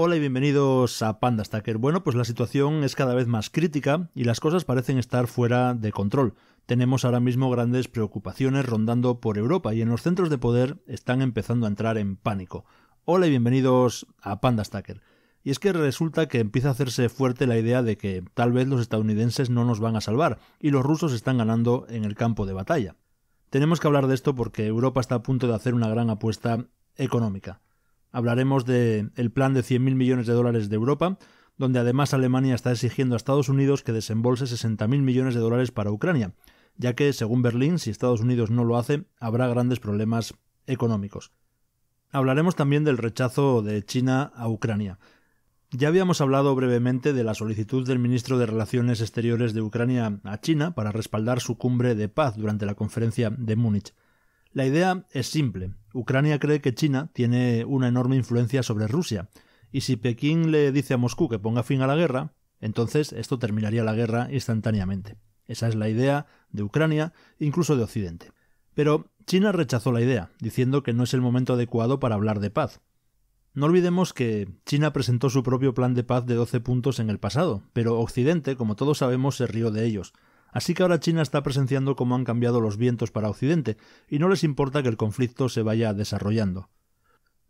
Hola y bienvenidos a Panda Stacker. Bueno, pues la situación es cada vez más crítica y las cosas parecen estar fuera de control. Tenemos ahora mismo grandes preocupaciones rondando por Europa y en los centros de poder están empezando a entrar en pánico. Hola y bienvenidos a Panda Stacker. Y es que resulta que empieza a hacerse fuerte la idea de que tal vez los estadounidenses no nos van a salvar y los rusos están ganando en el campo de batalla. Tenemos que hablar de esto porque Europa está a punto de hacer una gran apuesta económica. Hablaremos del plan de 100.000 millones de dólares de Europa, donde además Alemania está exigiendo a Estados Unidos que desembolse 60.000 millones de dólares para Ucrania, ya que, según Berlín, si Estados Unidos no lo hace, habrá grandes problemas económicos. Hablaremos también del rechazo de China a Ucrania. Ya habíamos hablado brevemente de la solicitud del ministro de Relaciones Exteriores de Ucrania a China para respaldar su cumbre de paz durante la conferencia de Múnich. La idea es simple. Ucrania cree que China tiene una enorme influencia sobre Rusia, y si Pekín le dice a Moscú que ponga fin a la guerra, entonces esto terminaría la guerra instantáneamente. Esa es la idea de Ucrania, incluso de Occidente. Pero China rechazó la idea, diciendo que no es el momento adecuado para hablar de paz. No olvidemos que China presentó su propio plan de paz de 12 puntos en el pasado, pero Occidente, como todos sabemos, se rió de ellos. Así que ahora China está presenciando cómo han cambiado los vientos para Occidente, y no les importa que el conflicto se vaya desarrollando.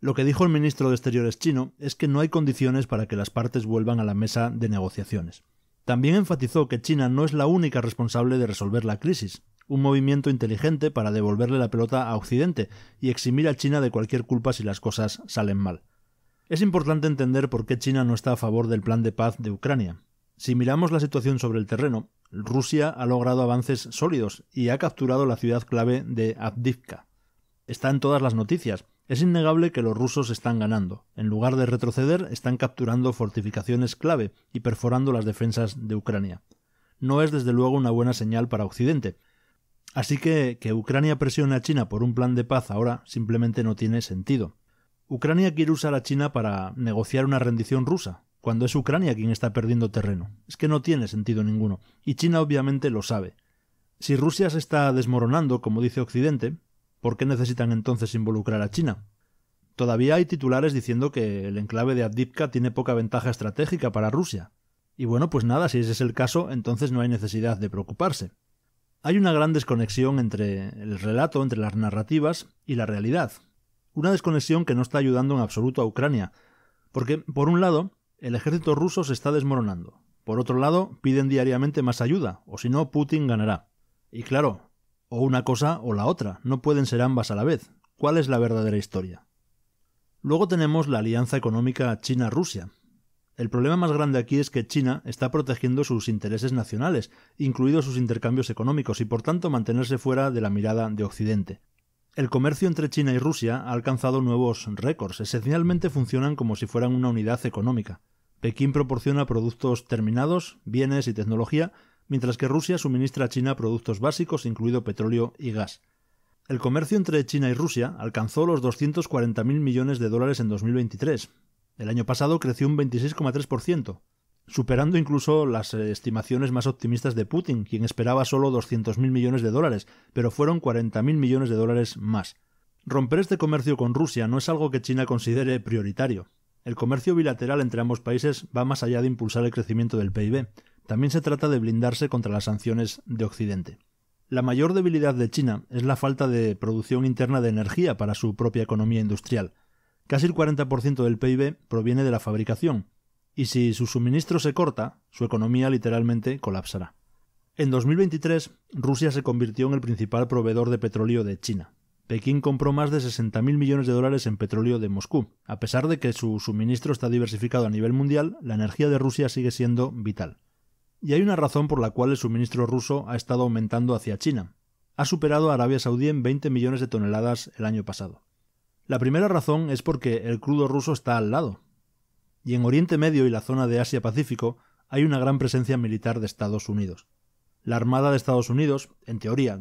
Lo que dijo el ministro de Exteriores chino es que no hay condiciones para que las partes vuelvan a la mesa de negociaciones. También enfatizó que China no es la única responsable de resolver la crisis, un movimiento inteligente para devolverle la pelota a Occidente y eximir a China de cualquier culpa si las cosas salen mal. Es importante entender por qué China no está a favor del plan de paz de Ucrania. Si miramos la situación sobre el terreno, Rusia ha logrado avances sólidos y ha capturado la ciudad clave de Avdiivka. Está en todas las noticias. Es innegable que los rusos están ganando. En lugar de retroceder, están capturando fortificaciones clave y perforando las defensas de Ucrania. No es desde luego una buena señal para Occidente. Así que Ucrania presione a China por un plan de paz ahora simplemente no tiene sentido. Ucrania quiere usar a China para negociar una rendición rusa, cuando es Ucrania quien está perdiendo terreno. Es que no tiene sentido ninguno, y China obviamente lo sabe. Si Rusia se está desmoronando, como dice Occidente, ¿por qué necesitan entonces involucrar a China? Todavía hay titulares diciendo que el enclave de Avdiivka tiene poca ventaja estratégica para Rusia. Y bueno, pues nada, si ese es el caso, entonces no hay necesidad de preocuparse. Hay una gran desconexión entre el relato, entre las narrativas y la realidad. Una desconexión que no está ayudando en absoluto a Ucrania, porque, por un lado, el ejército ruso se está desmoronando. Por otro lado, piden diariamente más ayuda, o si no, Putin ganará. Y claro, o una cosa o la otra, no pueden ser ambas a la vez. ¿Cuál es la verdadera historia? Luego tenemos la alianza económica China-Rusia. El problema más grande aquí es que China está protegiendo sus intereses nacionales, incluidos sus intercambios económicos, y por tanto mantenerse fuera de la mirada de Occidente. El comercio entre China y Rusia ha alcanzado nuevos récords. Esencialmente funcionan como si fueran una unidad económica. Pekín proporciona productos terminados, bienes y tecnología, mientras que Rusia suministra a China productos básicos, incluido petróleo y gas. El comercio entre China y Rusia alcanzó los 240.000 millones de dólares en 2023. El año pasado creció un 26,3%, superando incluso las estimaciones más optimistas de Putin, quien esperaba solo 200.000 millones de dólares, pero fueron 40.000 millones de dólares más. Romper este comercio con Rusia no es algo que China considere prioritario. El comercio bilateral entre ambos países va más allá de impulsar el crecimiento del PIB. También se trata de blindarse contra las sanciones de Occidente. La mayor debilidad de China es la falta de producción interna de energía para su propia economía industrial. Casi el 40% del PIB proviene de la fabricación, y si su suministro se corta, su economía literalmente colapsará. En 2023, Rusia se convirtió en el principal proveedor de petróleo de China. Pekín compró más de 60.000 millones de dólares en petróleo de Moscú. A pesar de que su suministro está diversificado a nivel mundial, la energía de Rusia sigue siendo vital. Y hay una razón por la cual el suministro ruso ha estado aumentando hacia China. Ha superado a Arabia Saudí en 20 millones de toneladas el año pasado. La primera razón es porque el crudo ruso está al lado. Y en Oriente Medio y la zona de Asia-Pacífico hay una gran presencia militar de Estados Unidos. La Armada de Estados Unidos, en teoría,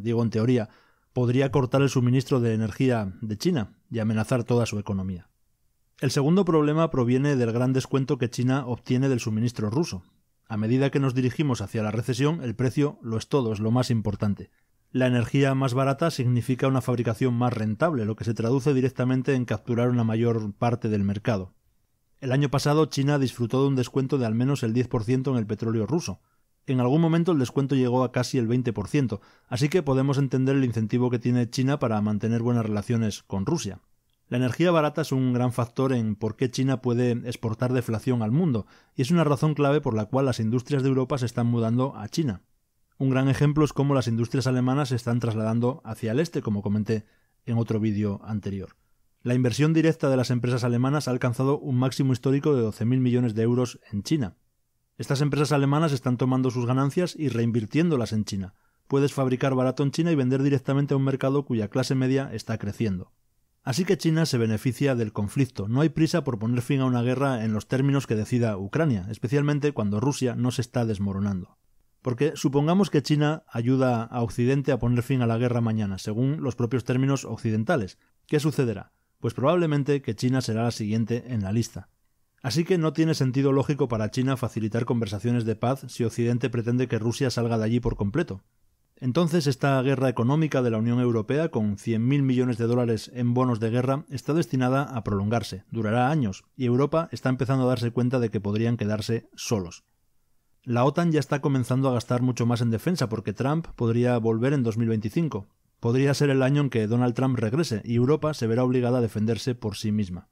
podría cortar el suministro de energía de China y amenazar toda su economía. El segundo problema proviene del gran descuento que China obtiene del suministro ruso. A medida que nos dirigimos hacia la recesión, el precio lo es todo, es lo más importante. La energía más barata significa una fabricación más rentable, lo que se traduce directamente en capturar una mayor parte del mercado. El año pasado China disfrutó de un descuento de al menos el 10% en el petróleo ruso. En algún momento el descuento llegó a casi el 20%, así que podemos entender el incentivo que tiene China para mantener buenas relaciones con Rusia. La energía barata es un gran factor en por qué China puede exportar deflación al mundo, y es una razón clave por la cual las industrias de Europa se están mudando a China. Un gran ejemplo es cómo las industrias alemanas se están trasladando hacia el este, como comenté en otro vídeo anterior. La inversión directa de las empresas alemanas ha alcanzado un máximo histórico de 12.000 millones de euros en China. Estas empresas alemanas están tomando sus ganancias y reinvirtiéndolas en China. Puedes fabricar barato en China y vender directamente a un mercado cuya clase media está creciendo. Así que China se beneficia del conflicto. No hay prisa por poner fin a una guerra en los términos que decida Ucrania, especialmente cuando Rusia no se está desmoronando. Porque supongamos que China ayuda a Occidente a poner fin a la guerra mañana, según los propios términos occidentales. ¿Qué sucederá? Pues probablemente que China será la siguiente en la lista. Así que no tiene sentido lógico para China facilitar conversaciones de paz si Occidente pretende que Rusia salga de allí por completo. Entonces esta guerra económica de la Unión Europea, con 100.000 millones de dólares en bonos de guerra, está destinada a prolongarse, durará años, y Europa está empezando a darse cuenta de que podrían quedarse solos. La OTAN ya está comenzando a gastar mucho más en defensa porque Trump podría volver en 2025. Podría ser el año en que Donald Trump regrese y Europa se verá obligada a defenderse por sí misma.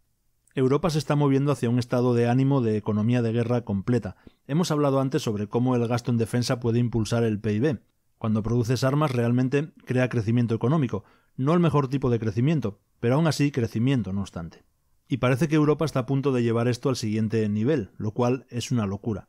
Europa se está moviendo hacia un estado de ánimo de economía de guerra completa. Hemos hablado antes sobre cómo el gasto en defensa puede impulsar el PIB. Cuando produces armas realmente crea crecimiento económico, no el mejor tipo de crecimiento, pero aún así crecimiento no obstante. Y parece que Europa está a punto de llevar esto al siguiente nivel, lo cual es una locura.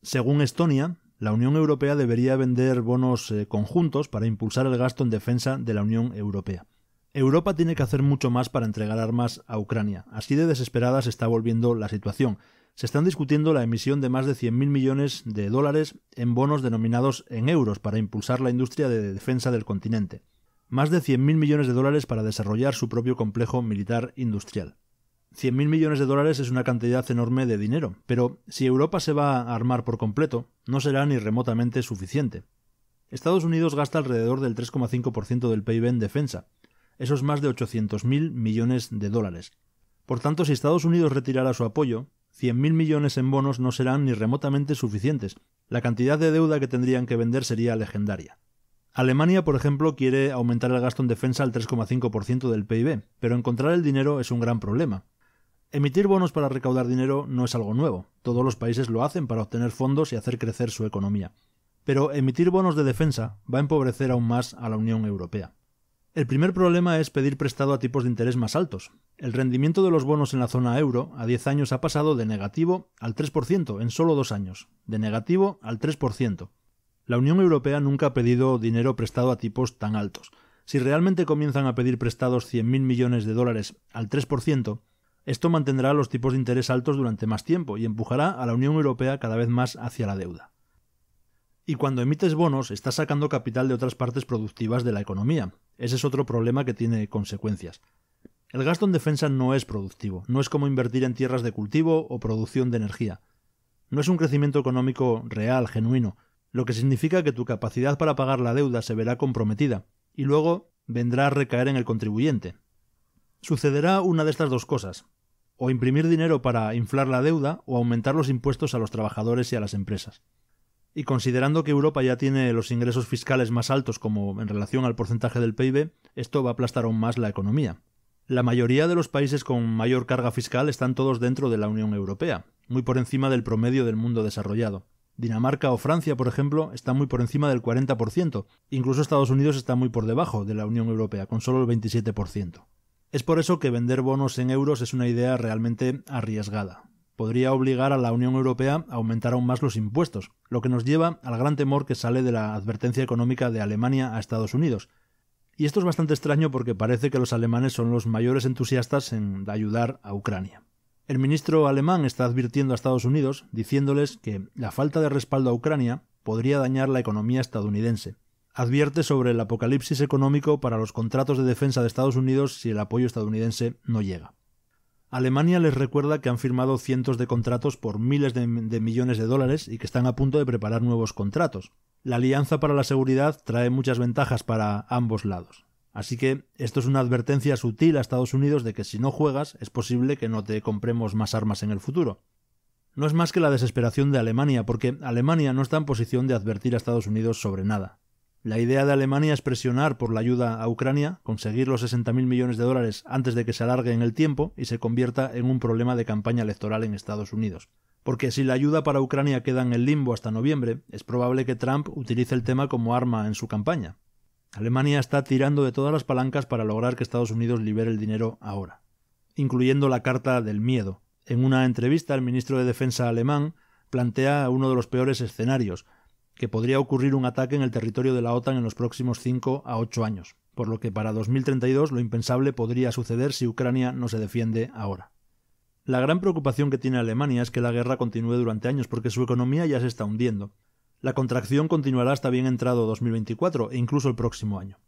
Según Estonia, la Unión Europea debería vender bonos conjuntos para impulsar el gasto en defensa de la Unión Europea. Europa tiene que hacer mucho más para entregar armas a Ucrania. Así de desesperada se está volviendo la situación. Se están discutiendo la emisión de más de 100.000 millones de dólares en bonos denominados en euros para impulsar la industria de defensa del continente. Más de 100.000 millones de dólares para desarrollar su propio complejo militar industrial. 100.000 millones de dólares es una cantidad enorme de dinero, pero si Europa se va a armar por completo, no será ni remotamente suficiente. Estados Unidos gasta alrededor del 3,5% del PIB en defensa. Eso es más de 800.000 millones de dólares. Por tanto, si Estados Unidos retirara su apoyo, 100.000 millones en bonos no serán ni remotamente suficientes. La cantidad de deuda que tendrían que vender sería legendaria. Alemania, por ejemplo, quiere aumentar el gasto en defensa al 3,5% del PIB, pero encontrar el dinero es un gran problema. Emitir bonos para recaudar dinero no es algo nuevo. Todos los países lo hacen para obtener fondos y hacer crecer su economía. Pero emitir bonos de defensa va a empobrecer aún más a la Unión Europea. El primer problema es pedir prestado a tipos de interés más altos. El rendimiento de los bonos en la zona euro a 10 años ha pasado de negativo al 3% en solo 2 años. De negativo al 3%. La Unión Europea nunca ha pedido dinero prestado a tipos tan altos. Si realmente comienzan a pedir prestados 100.000 millones de dólares al 3%, esto mantendrá los tipos de interés altos durante más tiempo y empujará a la Unión Europea cada vez más hacia la deuda. Y cuando emites bonos, estás sacando capital de otras partes productivas de la economía. Ese es otro problema que tiene consecuencias. El gasto en defensa no es productivo, no es como invertir en tierras de cultivo o producción de energía. No es un crecimiento económico real, genuino, lo que significa que tu capacidad para pagar la deuda se verá comprometida, y luego vendrá a recaer en el contribuyente. Sucederá una de estas dos cosas, o imprimir dinero para inflar la deuda o aumentar los impuestos a los trabajadores y a las empresas. Y considerando que Europa ya tiene los ingresos fiscales más altos como en relación al porcentaje del PIB, esto va a aplastar aún más la economía. La mayoría de los países con mayor carga fiscal están todos dentro de la Unión Europea, muy por encima del promedio del mundo desarrollado. Dinamarca o Francia, por ejemplo, están muy por encima del 40%, incluso Estados Unidos está muy por debajo de la Unión Europea, con solo el 27%. Es por eso que vender bonos en euros es una idea realmente arriesgada. Podría obligar a la Unión Europea a aumentar aún más los impuestos, lo que nos lleva al gran temor que sale de la advertencia económica de Alemania a Estados Unidos. Y esto es bastante extraño porque parece que los alemanes son los mayores entusiastas en ayudar a Ucrania. El ministro alemán está advirtiendo a Estados Unidos, diciéndoles que la falta de respaldo a Ucrania podría dañar la economía estadounidense. Advierte sobre el apocalipsis económico para los contratos de defensa de Estados Unidos si el apoyo estadounidense no llega. Alemania les recuerda que han firmado cientos de contratos por miles de millones de dólares y que están a punto de preparar nuevos contratos. La Alianza para la Seguridad trae muchas ventajas para ambos lados. Así que esto es una advertencia sutil a Estados Unidos de que si no juegas es posible que no te compremos más armas en el futuro. No es más que la desesperación de Alemania, porque Alemania no está en posición de advertir a Estados Unidos sobre nada. La idea de Alemania es presionar por la ayuda a Ucrania, conseguir los 60.000 millones de dólares antes de que se alargue en el tiempo y se convierta en un problema de campaña electoral en Estados Unidos. Porque si la ayuda para Ucrania queda en el limbo hasta noviembre, es probable que Trump utilice el tema como arma en su campaña. Alemania está tirando de todas las palancas para lograr que Estados Unidos libere el dinero ahora, incluyendo la carta del miedo. En una entrevista, el ministro de Defensa alemán plantea uno de los peores escenarios, que podría ocurrir un ataque en el territorio de la OTAN en los próximos 5 a 8 años, por lo que para 2032 lo impensable podría suceder si Ucrania no se defiende ahora. La gran preocupación que tiene Alemania es que la guerra continúe durante años porque su economía ya se está hundiendo. La contracción continuará hasta bien entrado 2024 e incluso el próximo año.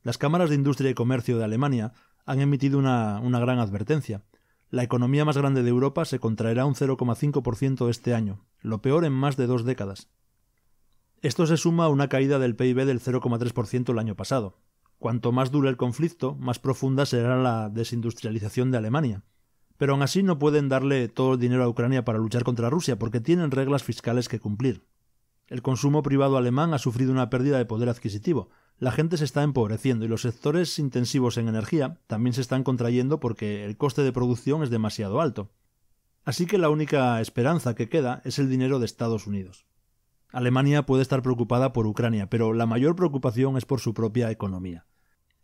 Las cámaras de industria y comercio de Alemania han emitido una gran advertencia. La economía más grande de Europa se contraerá un 0,5% este año, lo peor en más de 2 décadas. Esto se suma a una caída del PIB del 0,3% el año pasado. Cuanto más dure el conflicto, más profunda será la desindustrialización de Alemania. Pero aún así no pueden darle todo el dinero a Ucrania para luchar contra Rusia porque tienen reglas fiscales que cumplir. El consumo privado alemán ha sufrido una pérdida de poder adquisitivo. La gente se está empobreciendo y los sectores intensivos en energía también se están contrayendo porque el coste de producción es demasiado alto. Así que la única esperanza que queda es el dinero de Estados Unidos. Alemania puede estar preocupada por Ucrania, pero la mayor preocupación es por su propia economía.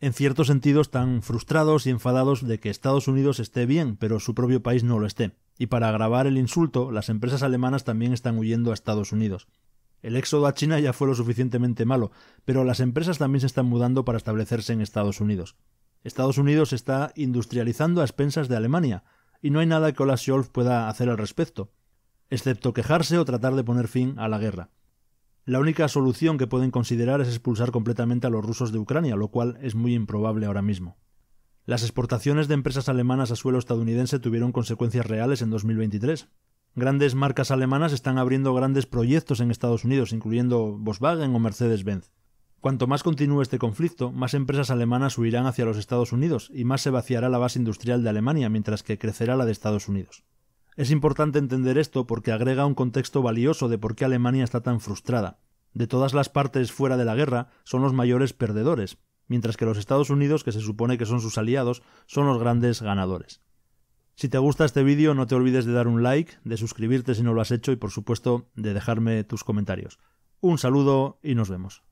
En cierto sentido están frustrados y enfadados de que Estados Unidos esté bien, pero su propio país no lo esté. Y para agravar el insulto, las empresas alemanas también están huyendo a Estados Unidos. El éxodo a China ya fue lo suficientemente malo, pero las empresas también se están mudando para establecerse en Estados Unidos. Estados Unidos se está industrializando a expensas de Alemania, y no hay nada que Olaf Scholz pueda hacer al respecto, excepto quejarse o tratar de poner fin a la guerra. La única solución que pueden considerar es expulsar completamente a los rusos de Ucrania, lo cual es muy improbable ahora mismo. Las exportaciones de empresas alemanas a suelo estadounidense tuvieron consecuencias reales en 2023. Grandes marcas alemanas están abriendo grandes proyectos en Estados Unidos, incluyendo Volkswagen o Mercedes-Benz. Cuanto más continúe este conflicto, más empresas alemanas huirán hacia los Estados Unidos y más se vaciará la base industrial de Alemania, mientras que crecerá la de Estados Unidos. Es importante entender esto porque agrega un contexto valioso de por qué Alemania está tan frustrada. De todas las partes fuera de la guerra, son los mayores perdedores, mientras que los Estados Unidos, que se supone que son sus aliados, son los grandes ganadores. Si te gusta este vídeo, no te olvides de dar un like, de suscribirte si no lo has hecho y, por supuesto, de dejarme tus comentarios. Un saludo y nos vemos.